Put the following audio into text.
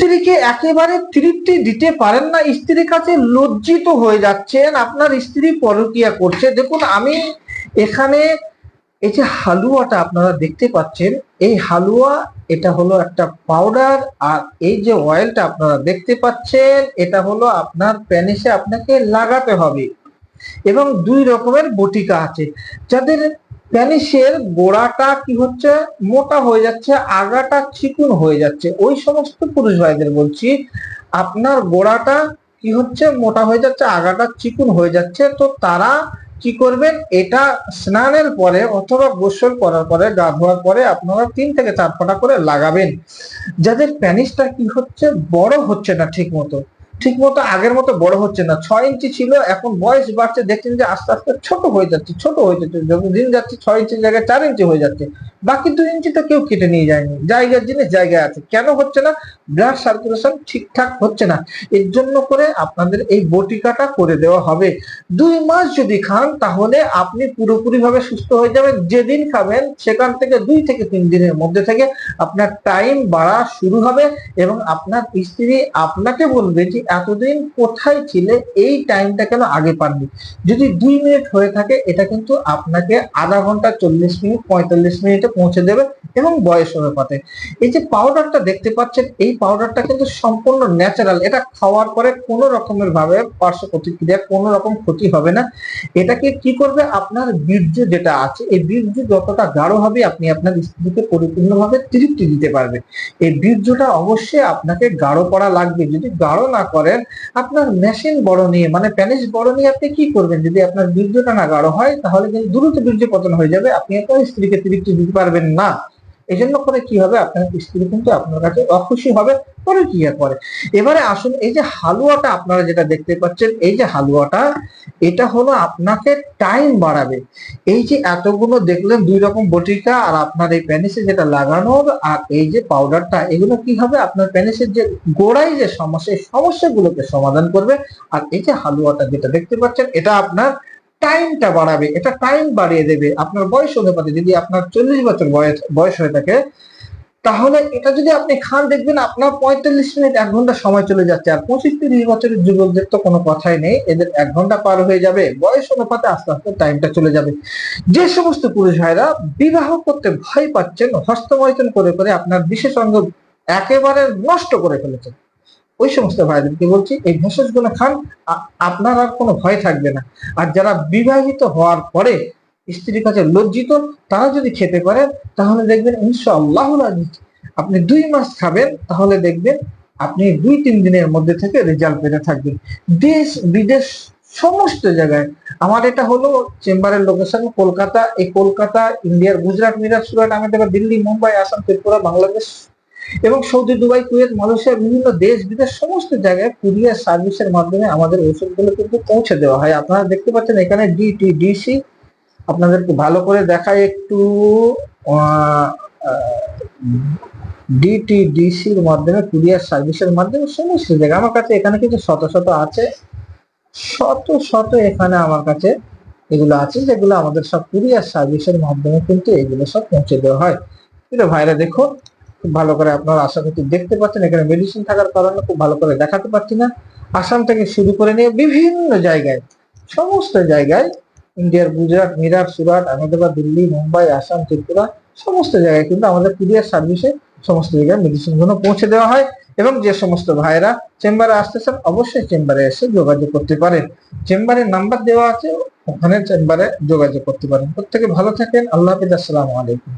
স্ত্রীকে একেবারে তৃপ্তি দিতে পারেন না, স্ত্রীর কাছে লজ্জিত হয়ে যাচ্ছেন, আপনার স্ত্রী পরকীয়া করছে। দেখুন আমি এখানে এই যে হালুয়াটা আপনারা দেখতে পাচ্ছেন, এই হালুয়া এটা হলো একটা পাউডার, আর এই যে অয়েলটা আপনারা দেখতে পাচ্ছেন এটা হলো আপনার প্যানিসে আপনাকে লাগাতে হবে। এবং দুই রকমের বটিকা আছে। যাদের প্যানিসের গোড়াটা কি হচ্ছে মোটা হয়ে যাচ্ছে, আগাটা চিকন হয়ে যাচ্ছে, ওই সমস্ত পুরুষ ভাইদের বলছি আপনার গোড়াটা কি হচ্ছে মোটা হয়ে যাচ্ছে, আগাটা চিকন হয়ে যাচ্ছে, তো তারা কি করবেন, এটা স্নানের পরে অথবা গোসল করার পরে, গা ধোয়ার পরে আপনারা 3 থেকে 4 ফোঁটা করে লাগাবেন। যাদের প্যানিসটা কি হচ্ছে বড় হচ্ছে না ঠিক মতো আগের মতো বড় হচ্ছে না, 6 ইঞ্চি ছিল, এখন বয়স বাড়ছে, দেখছেন যে আস্তে আস্তে ছোট হয়ে যাচ্ছে, যত দিন যাচ্ছে 6 ইঞ্চির জায়গায় 4 ইঞ্চি হয়ে যাচ্ছে। বাকি 2 ইঞ্চি তো কেউ কেটে নিয়ে যায়নি, জায়গার জিনিস জায়গায় আছে। কেন হচ্ছে না? ব্লাড সার্কুলেশন ঠিকঠাক হচ্ছে না। এর জন্য করে আপনাদের এই বটিকাটা করে দেওয়া হবে। 2 মাস যদি খান তাহলে আপনি পুরোপুরি ভাবে সুস্থ হয়ে যাবেন। যেদিন খাবেন সেখান থেকে 2 থেকে 3 দিনের মধ্যে থেকে আপনার টাইম বাড়া শুরু হবে, এবং আপনার স্ত্রী আপনাকে বলবে যে এতদিন কোথায় ছিলে, এই টাইমটা কেন আগে পাননি। যদি 2 মিনিট হয়ে থাকে এটা কিন্তু আপনাকে আধা ঘন্টা, 40 মিনিট, 45 মিনিটে পৌঁছে দেবে, এবং বয়স অনুপাতে। এই যে পাউডারটা দেখতে পাচ্ছেন, এই পাউডারটা কিন্তু সম্পূর্ণ ন্যাচারাল। এটা খাওয়ার পরে কোনো রকমের ভাবে পার্শ্ব প্রতিক্রিয়া, কোনো রকম ক্ষতি হবে না। এটাকে কি করবে, আপনার বীর্য যেটা আছে, এই বীর্য যতটা গাঢ় হবে আপনি আপনার স্ত্রীকে পরিপূর্ণভাবে তৃপ্তি দিতে পারবেন। এই বীর্যটা অবশ্যই আপনাকে গাঢ় করা লাগবে। যদি গাঢ় না করেন, আপনার মেশিন বড় নিয়ে মানে প্যানিস বড় নিয়ে আপনি কি করবেন, যদি আপনার বীর্যটা না গাঢ় হয় তাহলে কিন্তু দ্রুত বীর্য পতন হয়ে যাবে, আপনি আপনার স্ত্রীকে তৃপ্তি দিতে পারবেন না। এই জন্য করে কি হবে, আপনার স্ত্রী কিন্তু আপনার কাছে অখুশি হবে, পরে কি করে। এবারে আসুন, এই যে হালুয়াটা আপনারা যেটা দেখতে পাচ্ছেন, এই যে হালুয়াটা এটা হলো আপনাকে টাইম বাড়াবে। এই যে এতগুলো দেখলেন 2 রকম বটিকা, আর আপনার এই প্যানিসে যেটা লাগানোর, আর এই যে পাউডারটা, এগুলো কি হবে, আপনার প্যানিসের যে গোড়ায় যে সমস্যা, এই সমস্যাগুলোকে সমাধান করবে। আর এই যে হালুয়াটা যেটা দেখতে পাচ্ছেন, এটা আপনার টাইমটা বাড়াবে, এটা টাইম বাড়িয়ে দেবে আপনার বয়স অনুপাতে। যদি আপনার 40 বছর বয়স হয়ে থাকে, তাহলে এটা যদি আপনি খান দেখবেন আপনার 45 মিনিট 1 ঘন্টা সময় চলে যাচ্ছে। আর 25-30 বছরের যুবকদের তো কোনো কথাই নেই, এদের 1 ঘন্টা পার হয়ে যাবে, বয়স অনুপাতে আস্তে আস্তে টাইমটা চলে যাবে। যে সমস্ত পুরুষ ভাইরা বিবাহ করতে ভয় পাচ্ছেন, হস্তমৈথুন করে করে আপনার বিশেষ অঙ্গ একেবারে নষ্ট করে ফেলেছেন, ওই সমস্ত ভাইদেরকে বলছি এই ভেষজগুলো খান, আপনার আর কোনো ভয় থাকবে না। আর যারা বিবাহিত হওয়ার পরে স্ত্রীর কাছে লজ্জিত, তারা যদি খেতে পারেন তাহলে দেখবেন ইনশাআল্লাহ আপনি 2 মাস খাবেন, তাহলে দেখবেন আপনি 2-3 দিনের মধ্যে থেকে রেজাল্ট পেতে থাকবেন। দেশ বিদেশ সমস্ত জায়গায় আমার এটা হলো চেম্বারের লোকেশন কলকাতা। এই কলকাতা, ইন্ডিয়ার গুজরাট, মিরাট, সুরাট, আহমেদাবাদ, দিল্লি, মুম্বাই, আসাম, ত্রিপুরা, বাংলাদেশ এবং সৌদি, দুবাই, কুয়েত, মালয়েশিয়া, বিভিন্ন দেশ বিদেশ সমস্ত জায়গায় কুরিয়ার সার্ভিসের মাধ্যমে আমাদের ওষুধগুলো কিন্তু পৌঁছে দেওয়া হয়। আপনারা দেখতে পাচ্ছেন এখানে ডিটিডিসি, আপনাদেরকে ভালো করে দেখায় একটু, ডিটিডিসির মাধ্যমে, কুরিয়ার সার্ভিসের মাধ্যমে সমস্ত জায়গায় আমার কাছে এখানে কিছু শত শত আছে, শত শত এখানে আমার কাছে এগুলো আছে, যেগুলো আমাদের সব কুরিয়ার সার্ভিসের মাধ্যমে কিন্তু এগুলো সব পৌঁছে দেওয়া হয়। কিন্তু ভাইরা দেখুন, খুব ভালো করে আপনারা আশা করছি দেখতে পাচ্ছেন, এখানে মেডিসিন থাকার কারণে খুব ভালো করে দেখাতে পারছি না। আসাম থেকে শুরু করে নিয়ে বিভিন্ন জায়গায়, সমস্ত জায়গায়, ইন্ডিয়ার গুজরাট, মিরাট, সুরাট, আহমেদাবাদ, দিল্লি, মুম্বাই, আসাম, ত্রিপুরা সমস্ত জায়গায় কিন্তু আমাদের কুরিয়ার সার্ভিসে সমস্ত জায়গায় মেডিসিন গুলো পৌঁছে দেওয়া হয়। এবং যে সমস্ত ভাইরা চেম্বারে আসতেছেন অবশ্যই চেম্বারে এসে যোগাযোগ করতে পারেন, চেম্বারের নাম্বার দেওয়া আছে, ওখানে চেম্বারে যোগাযোগ করতে পারেন। প্রত্যেকে ভালো থাকেন, আল্লাহ হাফেজ, আসসালামু আলাইকুম।